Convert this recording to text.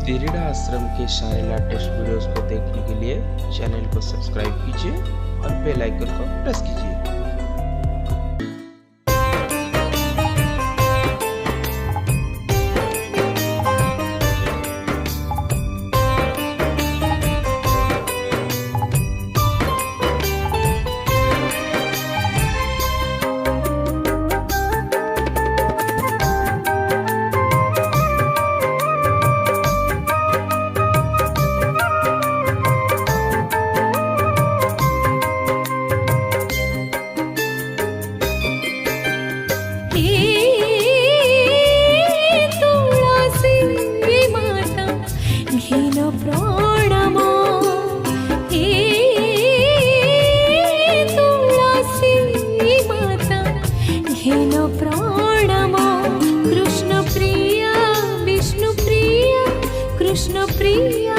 तिरिड़ा आश्रम के सारे latest videos को देखने के लिए चैनल को सब्सक्राइब कीजिए और बेल आइकन को प्रेस कीजिए। कृष्ण प्रिया